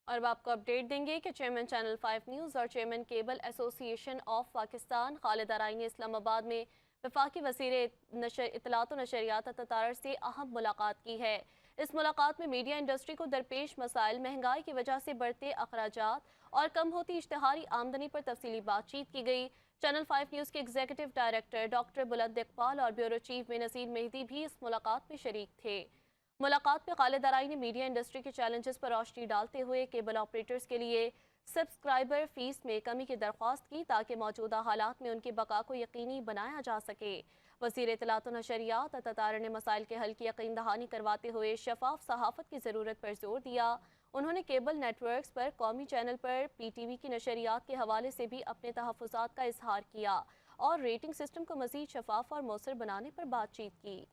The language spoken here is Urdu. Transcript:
اور اب آپ کو اپڈیٹ دیں گے کہ چیئرمین چینل 5 نیوز اور چیئرمین کیبل ایسوسی ایشن آف پاکستان خالد ارائیں نے اسلام آباد میں وفاقی وزیر اطلاعات و نشریات تتارڑ سے اہم ملاقات کی ہے۔ اس ملاقات میں میڈیا انڈسٹری کو درپیش مسائل، مہنگائی کی وجہ سے بڑھتے اخراجات اور کم ہوتی اشتہاری آمدنی پر تفصیلی بات چیت کی گئی۔ چینل 5 نیوز کے ایگزیکٹو ڈائریکٹر ڈاکٹر بلند اقبال اور بیورو چیف بے نظیر مہدی بھی اس ملاقات میں شریک تھے۔ ملاقات میں خالد ارائیں نے میڈیا انڈسٹری کے چیلنجز پر روشنی ڈالتے ہوئے کیبل آپریٹرز کے لیے سبسکرائبر فیس میں کمی کی درخواست کی تاکہ موجودہ حالات میں ان کی بقا کو یقینی بنایا جا سکے۔ وزیر اطلاعات و نشریات تتارڑ نے مسائل کے حل کی یقین دہانی کرواتے ہوئے شفاف صحافت کی ضرورت پر زور دیا۔ انہوں نے کیبل نیٹ ورکس پر قومی چینل پر پی ٹی وی کی نشریات کے حوالے سے بھی اپنے تحفظات کا اظہار کیا اور ریٹنگ سسٹم کو مزید شفاف اور مؤثر بنانے پر بات چیت کی۔